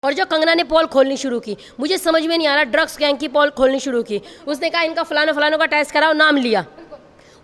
और जो कंगना ने पोल खोलनी शुरू की, मुझे समझ में नहीं आ रहा, ड्रग्स गैंग की पोल खोलनी शुरू की। उसने कहा इनका फलाना फलानों का टेस्ट कराओ, नाम लिया।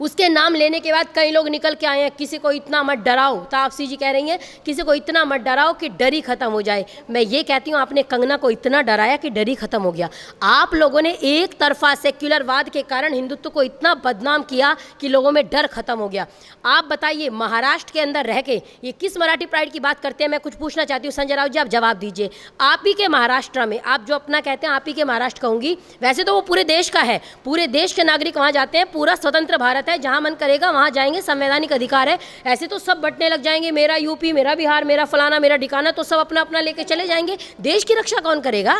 उसके नाम लेने के बाद कई लोग निकल के आए हैं, किसी को इतना मत डराओ, तापसी जी कह रही हैं किसी को इतना मत डराओ कि डर ही खत्म हो जाए। मैं ये कहती हूँ आपने कंगना को इतना डराया कि डर ही खत्म हो गया। आप लोगों ने एक तरफा सेक्युलरवाद के कारण हिंदुत्व को इतना बदनाम किया कि लोगों में डर खत्म हो गया। आप बताइए महाराष्ट्र के अंदर रह के ये किस मराठी प्राइड की बात करते हैं? मैं कुछ पूछना चाहती हूँ संजय राउत जी, आप जवाब दीजिए। आप ही के महाराष्ट्र में, आप जो अपना कहते हैं आप ही के महाराष्ट्र कहूँगी, वैसे तो वो पूरे देश का है, पूरे देश के नागरिक वहाँ जाते हैं, पूरा स्वतंत्र भारत है, जहाँ मन करेगा वहां जाएंगे, संवैधानिक अधिकार है। ऐसे तो सब बटने लग जाएंगे, मेरा यूपी, मेरा बिहार, मेरा फलाना, मेरा ठिकाना, तो सब अपना अपना लेके चले जाएंगे। देश की रक्षा कौन करेगा?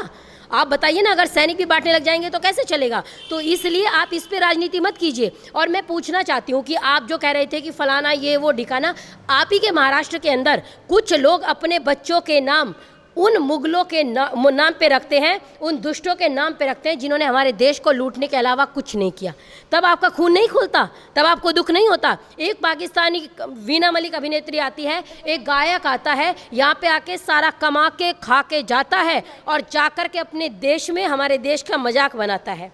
आप बताइए ना, अगर सैनिक भी बांटने लग जाएंगे तो कैसे चलेगा? तो इसलिए आप इस पे राजनीति मत कीजिए। और मैं पूछना चाहती हूँ कि आप जो कह रहे थे कि फलाना ये वो ठिकाना, आप ही के महाराष्ट्र के अंदर कुछ लोग अपने बच्चों के नाम उन मुगलों के नाम पे रखते हैं, उन दुष्टों के नाम पे रखते हैं जिन्होंने हमारे देश को लूटने के अलावा कुछ नहीं किया। तब आपका खून नहीं खोलता? तब आपको दुख नहीं होता? एक पाकिस्तानी वीना मलिक अभिनेत्री आती है, एक गायक आता है, यहाँ पे आके सारा कमा के खा के जाता है और जाकर के अपने देश में हमारे देश का मजाक बनाता है,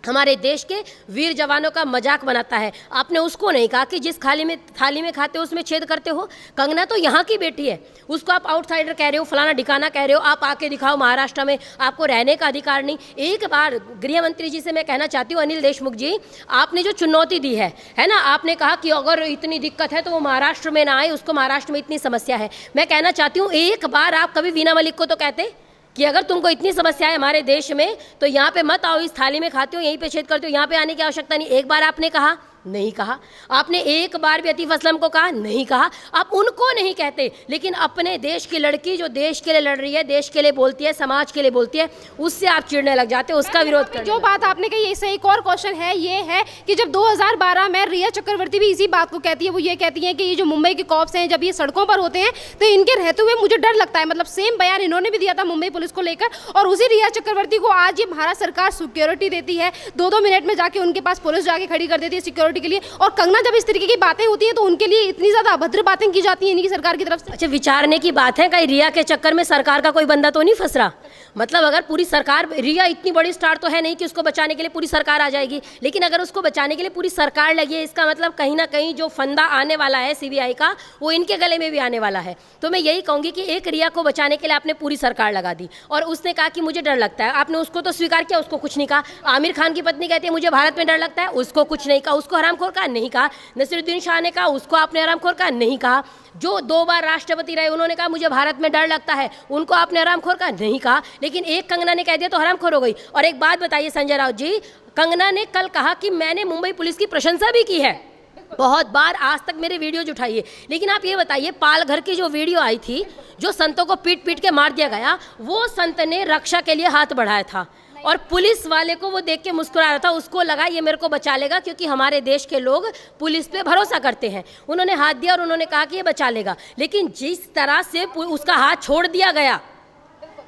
हमारे देश के वीर जवानों का मजाक बनाता है। आपने उसको नहीं कहा कि जिस थाली में खाते हो उसमें छेद करते हो। कंगना तो यहाँ की बेटी है, उसको आप आउटसाइडर कह रहे हो, फलाना ठिकाना कह रहे हो। आप आके दिखाओ महाराष्ट्र में, आपको रहने का अधिकार नहीं। एक बार गृह मंत्री जी से मैं कहना चाहती हूँ, अनिल देशमुख जी, आपने जो चुनौती दी है ना, आपने कहा कि अगर इतनी दिक्कत है तो वो महाराष्ट्र में ना आए, उसको महाराष्ट्र में इतनी समस्या है। मैं कहना चाहती हूँ एक बार आप कभी वीना मलिक को तो कहते कि अगर तुमको इतनी समस्या है हमारे देश में तो यहाँ पे मत आओ, इस थाली में खाते हो, यहीं पे छेद करते हो, यहाँ पे आने की आवश्यकता नहीं। एक बार आपने कहा? नहीं कहा। आपने एक बार भी अतीफ असलम को कहा? नहीं कहा। आप उनको नहीं कहते, लेकिन अपने देश की लड़की जो देश के लिए लड़ रही है, देश के लिए बोलती है, समाज के लिए बोलती है, उससे आप चिढ़ने लग जाते हैं, उसका विरोध करते। जो बात आपने कही, इससे एक और क्वेश्चन है, ये है कि जब 2012 में रिया चक्रवर्ती भी इसी बात को कहती है, वो ये कहती है कि ये जो मुंबई के कॉप्स हैं जब ये सड़कों पर होते हैं तो इनके रहते हुए मुझे डर लगता है। मतलब सेम बयान इन्होंने भी दिया था मुंबई पुलिस को लेकर, और उसी रिया चक्रवर्ती को आज ये भारत सरकार सिक्योरिटी देती है, 2-2 मिनट में जाके उनके पास पुलिस जाके खड़ी कर देती है सिक्योरिटी के लिए। और कंगना जब इस तरीके की बातें होती हैं तो उनके लिए इतनी ज्यादा अभद्र बातें की जाती हैं इनकी सरकार की तरफ से। अच्छा, विचारने की बात है, कहीं रिया के चक्कर में सरकार का कोई बंदा तो नहीं फंस रहा? मतलब अगर पूरी सरकार, रिया इतनी बड़ी स्टार तो है नहीं कि उसको बचाने के लिए पूरी सरकार आ जाएगी, लेकिन अगर उसको बचाने के लिए पूरी सरकार लगी है, इसका मतलब कहीं ना कहीं जो फंदा आने वाला है सीबीआई का, वो इनके गले में भी आने वाला है। तो मैं यही कहूंगी कि एक रिया को बचाने के लिए आपने पूरी सरकार लगा दी और उसने कहा कि मुझे डर लगता है, आपने उसको तो स्वीकार किया, उसको कुछ नहीं कहा। आमिर खान की पत्नी कहती है मुझे भारत में डर लगता है, उसको कुछ नहीं कहा, उसको हरामखोर कहा? नहीं कहा। नसीरुद्दीन शाह ने कहा, उसको आपने हरामखोर कहा? नहीं कहा। जो 2 बार राष्ट्रपति रहे उन्होंने कहा मुझे भारत में डर लगता है, उनको आपने हरामखोर कहा? नहीं कहा। लेकिन एक कंगना ने कह दिया तो हरामखोर हो गई। और एक बात बताइए संजय राउत जी, कंगना ने कल कहा कि मैंने मुंबई पुलिस की प्रशंसा भी की है, बहुत बार, आज तक मेरे वीडियोज उठाइए। लेकिन आप ये बताइए, पालघर की जो वीडियो आई थी, जो संतों को पीट पीट के मार दिया गया, वो संत ने रक्षा के लिए हाथ बढ़ाया था और पुलिस वाले को वो देख के मुस्कुरा रहा था, उसको लगा ये मेरे को बचा लेगा क्योंकि हमारे देश के लोग पुलिस पे भरोसा करते हैं। उन्होंने हाथ दिया और उन्होंने कहा कि ये बचा लेगा। लेकिन जिस तरह से उसका हाथ छोड़ दिया गया,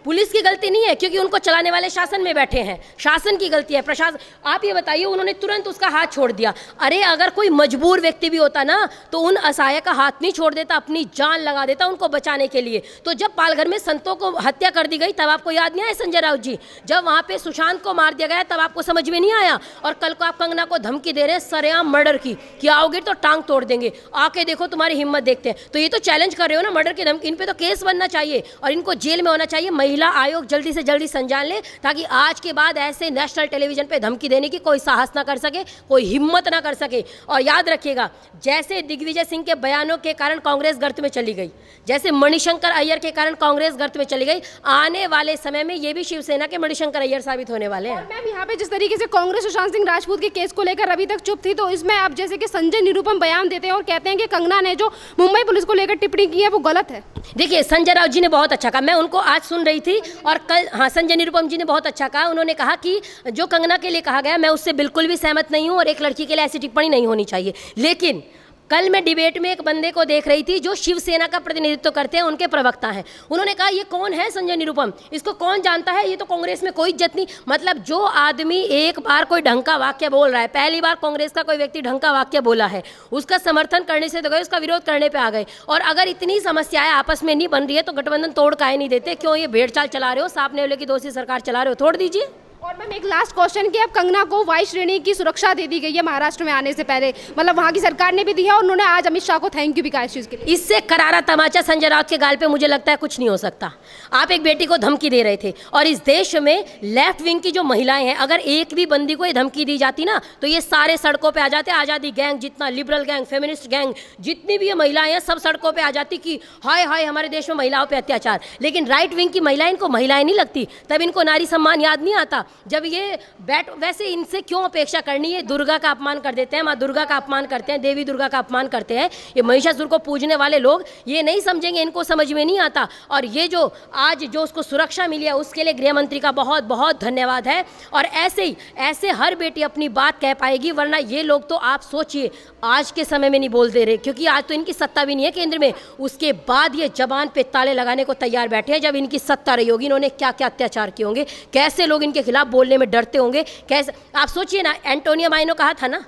पुलिस की गलती नहीं है क्योंकि उनको चलाने वाले शासन में बैठे हैं, शासन की गलती है, प्रशासन। आप ये बताइए, उन्होंने तुरंत उसका हाथ छोड़ दिया। अरे अगर कोई मजबूर व्यक्ति भी होता ना तो उन असहाय का हाथ नहीं छोड़ देता, अपनी जान लगा देता उनको बचाने के लिए। तो जब पालघर में संतों को हत्या कर दी गई तब आपको याद नहीं आया संजय राउत जी? जब वहाँ पे सुशांत को मार दिया गया तब आपको समझ में नहीं आया? और कल को आप कंगना को धमकी दे रहे हैं सरेआम मर्डर की कि आओगे तो टांग तोड़ देंगे, आके देखो तुम्हारी हिम्मत देखते हैं। तो ये तो चैलेंज कर रहे हो ना मर्डर की धमकी, इन पे तो केस बनना चाहिए और इनको जेल में होना चाहिए। महिला आयोग जल्दी से जल्दी संज्ञान ले ताकि आज के बाद ऐसे नेशनल टेलीविजन पे धमकी देने की कोई साहस ना कर सके, कोई हिम्मत ना कर सके। और याद रखिएगा, जैसे दिग्विजय सिंह के बयानों के कारण कांग्रेस गर्त में चली गई, जैसे मणिशंकर अय्यर के कारण कांग्रेस गर्त में चली गई, आने वाले समय में ये भी शिवसेना के मणिशंकर अय्यर साबित होने वाले हैं। मैम, यहाँ पे जिस तरीके से कांग्रेस सुशांत सिंह राजपूत के केस को लेकर अभी तक चुप थी, तो इसमें आप जैसे कि संजय निरुपम बयान देते हैं और कहते हैं कि कंगना ने जो मुंबई पुलिस को लेकर टिप्पणी की है वो गलत है। देखिए, संजय राउत जी ने बहुत अच्छा कहा, मैं उनको आज सुन रही थी और कल, हाँ, संजय निरुपम जी ने बहुत अच्छा कहा। उन्होंने कहा कि जो कंगना के लिए कहा गया मैं उससे बिल्कुल भी सहमत नहीं हूं और एक लड़की के लिए ऐसी टिप्पणी नहीं होनी चाहिए। लेकिन कल मैं डिबेट में एक बंदे को देख रही थी जो शिवसेना का प्रतिनिधित्व करते हैं, उनके प्रवक्ता हैं। उन्होंने कहा ये कौन है संजय निरुपम, इसको कौन जानता है, ये तो कांग्रेस में कोई इज्जत नहीं। मतलब जो आदमी एक बार कोई ढंग का वाक्य बोल रहा है, पहली बार कांग्रेस का कोई व्यक्ति ढंग का वाक्य बोला है, उसका समर्थन करने से तो गए, उसका विरोध करने पे आ गए। और अगर इतनी समस्याएं आपस में नहीं बन रही है तो गठबंधन तोड़ काहे नहीं देते? क्यों ये भेड़ चाल चला रहे हो, सांप नेवले की दोषी सरकार चला रहे हो? तोड़ दीजिए। और मैम एक लास्ट क्वेश्चन कि अब कंगना को वाई श्रेणी की सुरक्षा दे दी गई है महाराष्ट्र में आने से पहले, मतलब वहाँ की सरकार ने भी दी है और उन्होंने आज अमित शाह को थैंक यू भी कहा इस चीज़ के लिए। इससे करारा तमाचा संजय राउत के गाल पे मुझे लगता है कुछ नहीं हो सकता। आप एक बेटी को धमकी दे रहे थे और इस देश में लेफ्ट विंग की जो महिलाएं हैं, अगर एक भी बंदी को ये धमकी दी जाती ना तो ये सारे सड़कों पे आ जाते। आज़ादी गैंग, जितना लिबरल गैंग, फेमिनिस्ट गैंग, जितनी भी ये महिलाएं हैं, सब सड़कों पे आ जाती कि हाय हाय हमारे देश में महिलाओं पे अत्याचार। लेकिन राइट विंग की महिलाएं, इनको महिलाएं नहीं लगती, तब इनको नारी सम्मान याद नहीं आता। जब ये वैसे इनसे क्यों अपेक्षा करनी है? दुर्गा का अपमान कर देते हैं, माँ दुर्गा का अपमान करते हैं, देवी दुर्गा का अपमान करते हैं। ये महिषासुर को पूजने वाले लोग ये नहीं समझेंगे, इनको समझ में नहीं आता। और ये जो आज जो उसको सुरक्षा मिली है उसके लिए गृह मंत्री का बहुत बहुत धन्यवाद है। और ऐसे ही ऐसे हर बेटी अपनी बात कह पाएगी, वरना ये लोग तो आप सोचिए आज के समय में नहीं बोल दे रहे, क्योंकि आज तो इनकी सत्ता भी नहीं है केंद्र में। उसके बाद ये जबान पे ताले लगाने को तैयार बैठे हैं। जब इनकी सत्ता रही होगी, इन्होंने क्या क्या अत्याचार किए होंगे, कैसे लोग इनके खिलाफ बोलने में डरते होंगे, कैसे। आप सोचिए ना, एंटोनिया माइनो कहा था ना,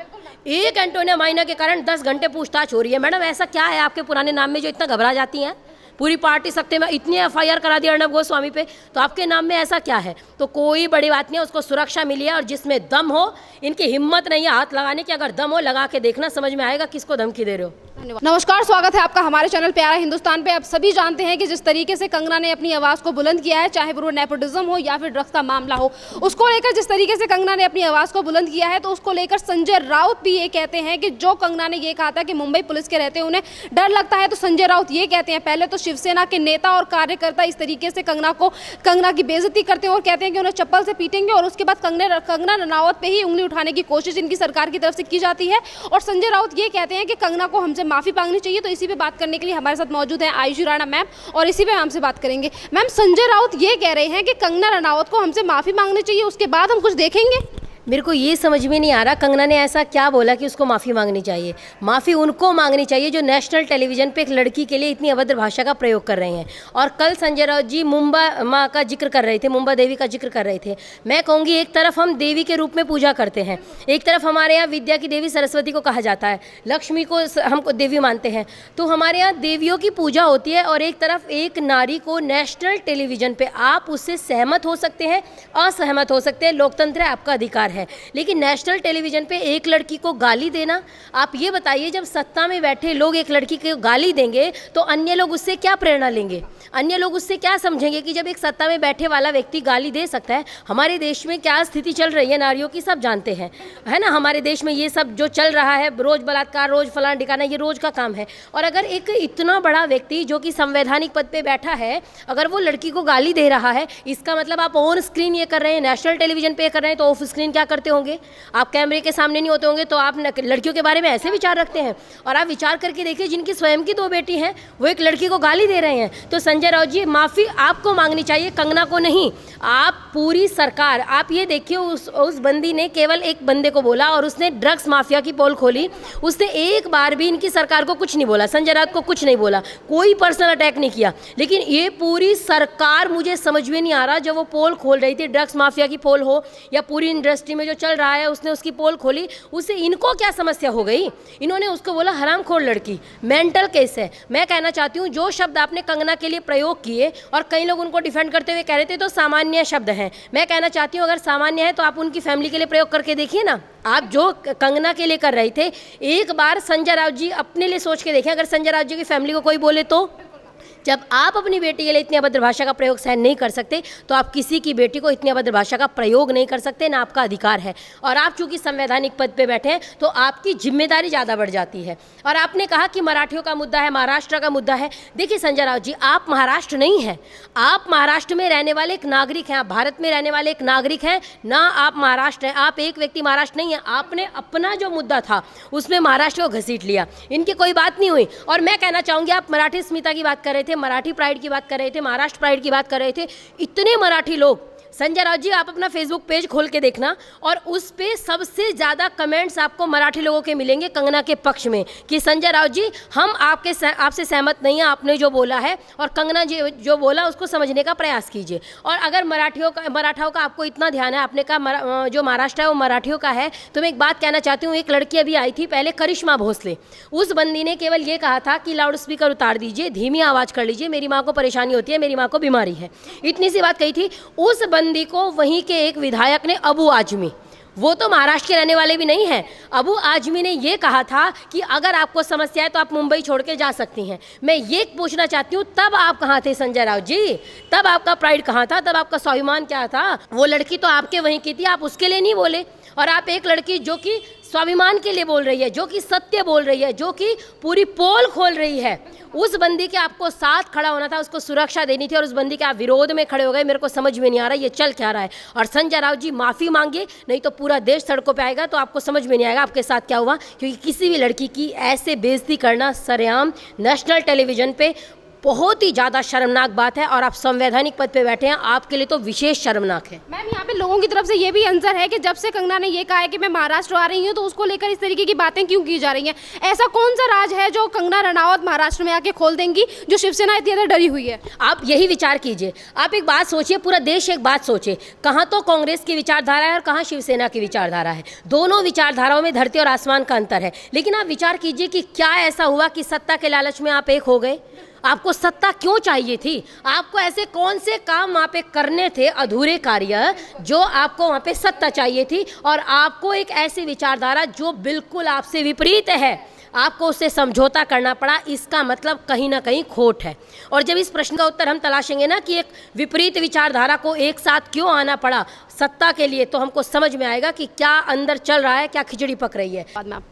एक एंटोनिया माइनो के कारण 10 घंटे पूछताछ हो रही है। मैडम ऐसा क्या है आपके पुराने नाम में जो इतना घबरा जाती हैं? पूरी पार्टी सत्ते में, इतनी एफआईआर करा दी अर्नब गोस्वामी पे, तो आपके नाम में ऐसा क्या है? तो कोई बड़ी बात नहीं है, उसको सुरक्षा मिली है। और जिसमें दम हो, इनकी हिम्मत नहीं है हाथ लगाने की, अगर दम हो लगा के देखना, समझ में आएगा किसको धमकी दे रहे हो। नमस्कार, स्वागत है आपका हमारे चैनल प्यारा हिंदुस्तान पे। आप सभी जानते हैं कि जिस तरीके से कंगना ने अपनी आवाज़ को बुलंद किया है, चाहे वो नेपोटिज्म हो या फिर ड्रग्स का मामला हो, उसको लेकर जिस तरीके से कंगना ने अपनी आवाज़ को बुलंद किया है, तो उसको लेकर संजय राउत भी ये कहते हैं कि जो कंगना ने ये कहा था कि मुंबई पुलिस के रहते उन्हें डर लगता है, तो संजय राउत ये कहते हैं, पहले तो शिवसेना के नेता और कार्यकर्ता इस तरीके से कंगना की बेइज्जती करते हैं और कहते हैं कि उन्हें चप्पल से पीटेंगे, और उसके बाद कंगना रनावत पे ही उंगली उठाने की कोशिश इनकी सरकार की तरफ से की जाती है। और संजय राउत ये कहते हैं कि कंगना को हमसे माफ़ी मांगनी चाहिए। तो इसी पे बात करने के लिए हमारे साथ मौजूद है आयुषी राणा मैम, और इसी पे हमसे बात करेंगे। मैम, संजय राउत ये कह रहे हैं कि कंगना रनावत को हमसे माफ़ी मांगनी चाहिए, उसके बाद हम कुछ देखेंगे। मेरे को ये समझ में नहीं आ रहा कंगना ने ऐसा क्या बोला कि उसको माफ़ी मांगनी चाहिए। माफ़ी उनको मांगनी चाहिए जो नेशनल टेलीविज़न पे एक लड़की के लिए इतनी अभद्र भाषा का प्रयोग कर रहे हैं। और कल संजय राउत जी मुंबा माँ का जिक्र कर रहे थे, मुंबा देवी का जिक्र कर रहे थे। मैं कहूँगी एक तरफ हम देवी के रूप में पूजा करते हैं, एक तरफ हमारे यहाँ विद्या की देवी सरस्वती को कहा जाता है, लक्ष्मी को हमको देवी मानते हैं, तो हमारे यहाँ देवियों की पूजा होती है। और एक तरफ एक नारी को नेशनल टेलीविज़न पर आप उससे सहमत हो सकते हैं, असहमत हो सकते हैं, लोकतंत्र है, आपका अधिकार है। लेकिन नेशनल टेलीविज़न पे एक लड़की को गाली देना, आप ये बताइए, जब सत्ता में बैठे लोग एक लड़की को गाली देंगे तो अन्य लोग उससे क्या प्रेरणा लेंगे? अन्य लोग उससे क्या समझेंगे कि जब एक सत्ता में बैठे वाला व्यक्ति गाली दे सकता है? हमारे देश में क्या स्थिति चल रही है नारियों की सब जानते हैं, है ना। हमारे देश में ये सब जो चल रहा है, रोज़ बलात्कार, रोज़ फलाना ठिकाना, ये रोज़ का काम है। और अगर एक इतना बड़ा व्यक्ति जो कि संवैधानिक पद पे बैठा है, अगर वो लड़की को गाली दे रहा है, इसका मतलब आप ऑन स्क्रीन ये कर रहे हैं, नेशनल टेलीविज़न पे कर रहे हैं, तो ऑफ स्क्रीन क्या करते होंगे? आप कैमरे के सामने नहीं होते होंगे, तो आप लड़कियों के बारे में ऐसे विचार रखते हैं। और आप विचार करके देखिए, जिनकी स्वयं की 2 बेटी हैं, वो एक लड़की को गाली दे रहे हैं। तो संजय राउत जी, माफ़ी आपको मांगनी चाहिए, कंगना को नहीं। आप पूरी सरकार, आप ये देखिए, उस बंदी ने केवल एक बंदे को बोला और उसने ड्रग्स माफिया की पोल खोली। उसने एक बार भी इनकी सरकार को कुछ नहीं बोला, संजय राउत को कुछ नहीं बोला, कोई पर्सनल अटैक नहीं किया। लेकिन ये पूरी सरकार, मुझे समझ में नहीं आ रहा, जब वो पोल खोल रही थी, ड्रग्स माफिया की पोल हो या पूरी इंडस्ट्री में जो चल रहा है, उसने उसकी पोल खोली, उससे इनको क्या समस्या हो गई? इन्होंने उसको बोला हरामखोर लड़की, मेंटल केस है। मैं कहना चाहती हूँ, जो शब्द आपने कंगना के लिए प्रयोग किए और कई लोग उनको डिफेंड करते हुए कह रहे थे तो सामान्य शब्द हैं, मैं कहना चाहती हूँ अगर सामान्य है तो आप उनकी फैमिली के लिए प्रयोग करके देखिए ना। आप जो कंगना के लिए कर रहे थे, एक बार संजय राउत जी अपने लिए सोच के देखें, अगर संजय राउत जी की फैमिली को कोई बोले तो। जब आप अपनी बेटी के लिए इतनी अभद्र भाषा का प्रयोग सहन नहीं कर सकते, तो आप किसी की बेटी को इतनी अभद्र भाषा का प्रयोग नहीं कर सकते, ना आपका अधिकार है। और आप चूंकि संवैधानिक पद पे बैठे हैं, तो आपकी जिम्मेदारी ज़्यादा बढ़ जाती है। और आपने कहा कि मराठियों का मुद्दा है, महाराष्ट्र का मुद्दा है। देखिए संजय राउत जी, आप महाराष्ट्र नहीं हैं, आप महाराष्ट्र में रहने वाले एक नागरिक हैं, आप भारत में रहने वाले एक नागरिक हैं, ना आप महाराष्ट्र हैं। आप एक व्यक्ति महाराष्ट्र नहीं है। आपने अपना जो मुद्दा था उसमें महाराष्ट्र को घसीट लिया, इनकी कोई बात नहीं हुई। और मैं कहना चाहूँगी, आप मराठी अस्मिता की बात कर रहे थे, मराठी प्राइड की बात कर रहे थे, महाराष्ट्र प्राइड की बात कर रहे थे। इतने मराठी लोग संजय राउत जी आप अपना फेसबुक पेज खोल के देखना और उस पे सबसे ज़्यादा कमेंट्स आपको मराठी लोगों के मिलेंगे कंगना के पक्ष में कि संजय राउत जी हम आपसे सहमत नहीं हैं, आपने जो बोला है, और कंगना जी जो बोला उसको समझने का प्रयास कीजिए। और अगर मराठाओं का आपको इतना ध्यान है, आपने कहा जो महाराष्ट्र है वो मराठियों का है, तो मैं एक बात कहना चाहती हूँ। एक लड़की अभी आई थी पहले, करिश्मा भोसले, उस बंदी ने केवल ये कहा था कि लाउड स्पीकर उतार दीजिए, धीमी आवाज़ कर लीजिए, मेरी माँ को परेशानी होती है, मेरी माँ को बीमारी है, इतनी सी बात कही थी। उस बंदी को वहीं के एक विधायक ने, अबू आजमी, वो तो महाराष्ट्र के रहने वाले भी नहीं हैं, अबू आजमी ने ये कहा था कि अगर आपको समस्या है तो आप मुंबई छोड़ के जा सकती हैं। मैं ये पूछना चाहती हूँ, तब आप कहाँ थे संजय राउत जी? तब आपका प्राइड कहाँ था? तब आपका स्वाभिमान क्या था? वो लड़की तो आपके वहीं की थी, आप उसके लिए नहीं बोले। और आप एक लड़की जो कि स्वाभिमान के लिए बोल रही है, जो कि सत्य बोल रही है, जो कि पूरी पोल खोल रही है, उस बंदी के आपको साथ खड़ा होना था, उसको सुरक्षा देनी थी, और उस बंदी के आप विरोध में खड़े हो गए। मेरे को समझ में नहीं आ रहा ये चल क्या रहा है। और संजय राउत जी माफ़ी मांगिए, नहीं तो पूरा देश सड़कों पे आएगा, तो आपको समझ में नहीं आएगा आपके साथ क्या हुआ। क्योंकि किसी भी लड़की की ऐसे बेइज्जती करना सरेआम नेशनल टेलीविज़न पे बहुत ही ज़्यादा शर्मनाक बात है, और आप संवैधानिक पद पे बैठे हैं, आपके लिए तो विशेष शर्मनाक है। मैम यहाँ पे लोगों की तरफ से ये भी आंसर है कि जब से कंगना ने ये कहा है कि मैं महाराष्ट्र आ रही हूँ, तो उसको लेकर इस तरीके की बातें क्यों की जा रही हैं? ऐसा कौन सा राज है जो कंगना रनावत महाराष्ट्र में आके खोल देंगी, जो शिवसेना इतनी ज़्यादा डरी हुई है? आप यही विचार कीजिए, आप एक बात सोचिए, पूरा देश एक बात सोचे, कहाँ तो कांग्रेस की विचारधारा है और कहाँ शिवसेना की विचारधारा है। दोनों विचारधाराओं में धरती और आसमान का अंतर है। लेकिन आप विचार कीजिए कि क्या ऐसा हुआ कि सत्ता के लालच में आप एक हो गए? आपको सत्ता क्यों चाहिए थी? आपको ऐसे कौन से काम वहाँ पे करने थे, अधूरे कार्य, जो आपको वहाँ पे सत्ता चाहिए थी? और आपको एक ऐसी विचारधारा जो बिल्कुल आपसे विपरीत है, आपको उससे समझौता करना पड़ा। इसका मतलब कहीं ना कहीं खोट है। और जब इस प्रश्न का उत्तर हम तलाशेंगे ना कि एक विपरीत विचारधारा को एक साथ क्यों आना पड़ा सत्ता के लिए, तो हमको समझ में आएगा कि क्या अंदर चल रहा है, क्या खिचड़ी पक रही है। बाद में आप